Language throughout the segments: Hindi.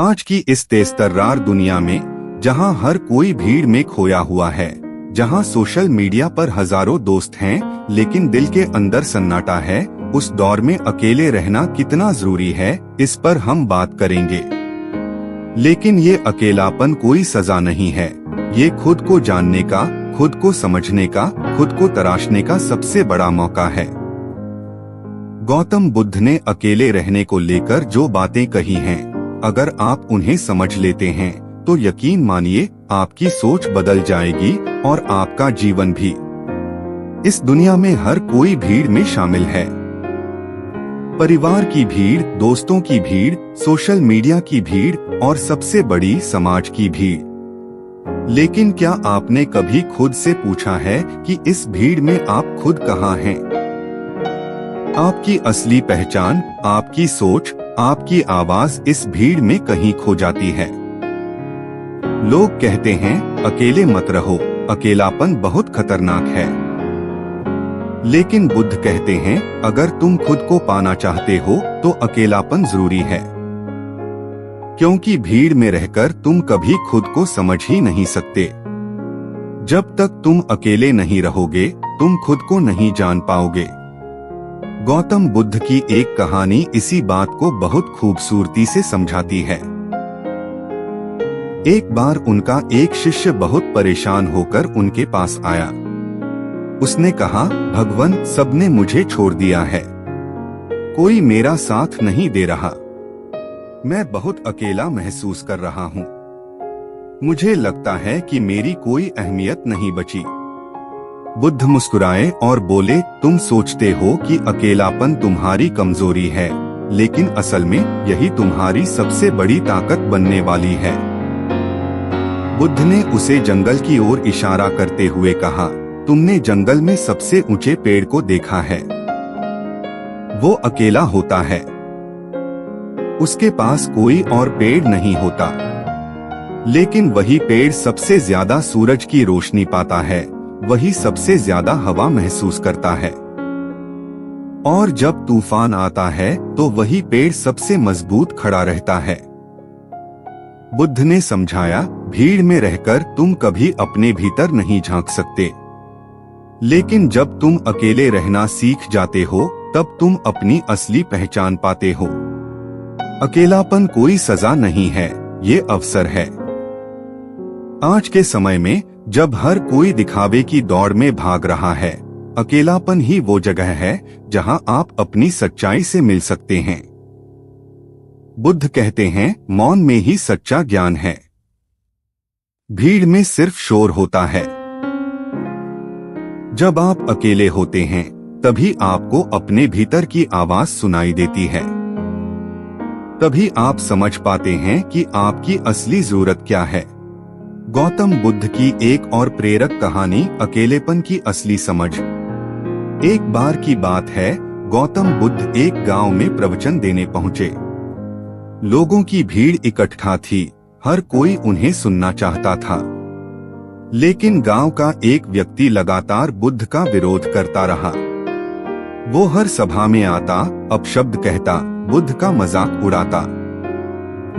आज की इस तेजतर्रार दुनिया में, जहां हर कोई भीड़ में खोया हुआ है, जहां सोशल मीडिया पर हजारों दोस्त हैं, लेकिन दिल के अंदर सन्नाटा है, उस दौर में अकेले रहना कितना जरूरी है, इस पर हम बात करेंगे। लेकिन ये अकेलापन कोई सजा नहीं है, ये खुद को जानने का, खुद को समझने का, खुद को तराशने का सबसे बड़ा मौका है। गौतम बुद्ध ने अकेले रहने को लेकर जो बातें कही हैं, अगर आप उन्हें समझ लेते हैं तो यकीन मानिए आपकी सोच बदल जाएगी और आपका जीवन भी। इस दुनिया में हर कोई भीड़ में शामिल है। परिवार की भीड़, दोस्तों की भीड़, सोशल मीडिया की भीड़ और सबसे बड़ी समाज की भीड़। लेकिन क्या आपने कभी खुद से पूछा है कि इस भीड़ में आप खुद कहाँ हैं? आपकी असली पहचान, आपकी सोच, आपकी आवाज इस भीड़ में कहीं खो जाती है। लोग कहते हैं अकेले मत रहो, अकेलापन बहुत खतरनाक है। लेकिन बुद्ध कहते हैं अगर तुम खुद को पाना चाहते हो तो अकेलापन जरूरी है, क्योंकि भीड़ में रहकर तुम कभी खुद को समझ ही नहीं सकते। जब तक तुम अकेले नहीं रहोगे तुम खुद को नहीं जान पाओगे। गौतम बुद्ध की एक कहानी इसी बात को बहुत खूबसूरती से समझाती है। एक बार उनका एक शिष्य बहुत परेशान होकर उनके पास आया। उसने कहा, भगवान, सबने मुझे छोड़ दिया है, कोई मेरा साथ नहीं दे रहा, मैं बहुत अकेला महसूस कर रहा हूँ, मुझे लगता है कि मेरी कोई अहमियत नहीं बची। बुद्ध मुस्कुराए और बोले, तुम सोचते हो कि अकेलापन तुम्हारी कमजोरी है, लेकिन असल में यही तुम्हारी सबसे बड़ी ताकत बनने वाली है। बुद्ध ने उसे जंगल की ओर इशारा करते हुए कहा, तुमने जंगल में सबसे ऊंचे पेड़ को देखा है, वो अकेला होता है, उसके पास कोई और पेड़ नहीं होता, लेकिन वही पेड़ सबसे ज्यादा सूरज की रोशनी पाता है, वही सबसे ज्यादा हवा महसूस करता है, और जब तूफान आता है तो वही पेड़ सबसे मजबूत खड़ा रहता है। बुद्ध ने समझाया, भीड़ में रहकर तुम कभी अपने भीतर नहीं झांक सकते, लेकिन जब तुम अकेले रहना सीख जाते हो तब तुम अपनी असली पहचान पाते हो। अकेलापन कोई सजा नहीं है, ये अवसर है। आज के समय में जब हर कोई दिखावे की दौड़ में भाग रहा है, अकेलापन ही वो जगह है जहां आप अपनी सच्चाई से मिल सकते हैं। बुद्ध कहते हैं, मौन में ही सच्चा ज्ञान है। भीड़ में सिर्फ शोर होता है। जब आप अकेले होते हैं तभी आपको अपने भीतर की आवाज सुनाई देती है, तभी आप समझ पाते हैं कि आपकी असली जरूरत क्या है। गौतम बुद्ध की एक और प्रेरक कहानी, अकेलेपन की असली समझ। एक बार की बात है, गौतम बुद्ध एक गांव में प्रवचन देने पहुंचे। लोगों की भीड़ इकट्ठा थी, हर कोई उन्हें सुनना चाहता था, लेकिन गांव का एक व्यक्ति लगातार बुद्ध का विरोध करता रहा। वो हर सभा में आता, अपशब्द कहता, बुद्ध का मजाक उड़ाता।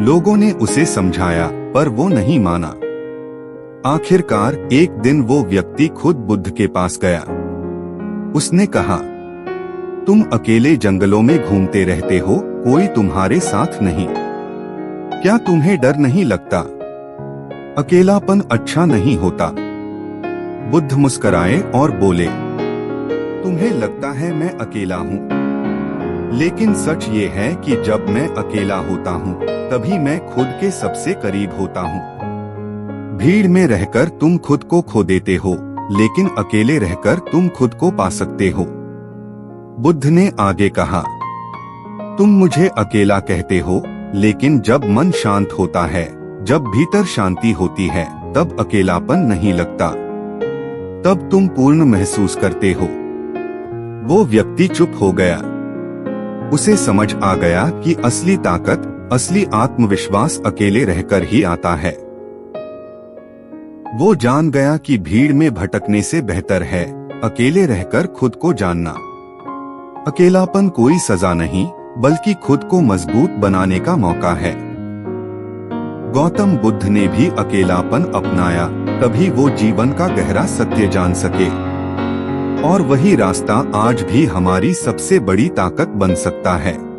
लोगों ने उसे समझाया पर वो नहीं माना। आखिरकार एक दिन वो व्यक्ति खुद बुद्ध के पास गया। उसने कहा, तुम अकेले जंगलों में घूमते रहते हो, कोई तुम्हारे साथ नहीं, क्या तुम्हें डर नहीं लगता? अकेलापन अच्छा नहीं होता। बुद्ध मुस्कुराए और बोले, तुम्हें लगता है मैं अकेला हूँ, लेकिन सच ये है कि जब मैं अकेला होता हूँ तभी मैं खुद के सबसे करीब होता हूँ। भीड़ में रहकर तुम खुद को खो देते हो, लेकिन अकेले रहकर तुम खुद को पा सकते हो। बुद्ध ने आगे कहा, तुम मुझे अकेला कहते हो, लेकिन जब मन शांत होता है, जब भीतर शांति होती है, तब अकेलापन नहीं लगता, तब तुम पूर्ण महसूस करते हो। वो व्यक्ति चुप हो गया। उसे समझ आ गया कि असली ताकत, असली आत्मविश्वास अकेले रहकर ही आता है। वो जान गया कि भीड़ में भटकने से बेहतर है अकेले रहकर खुद को जानना। अकेलापन कोई सजा नहीं, बल्कि खुद को मजबूत बनाने का मौका है। गौतम बुद्ध ने भी अकेलापन अपनाया, तभी वो जीवन का गहरा सत्य जान सके। और वही रास्ता आज भी हमारी सबसे बड़ी ताकत बन सकता है।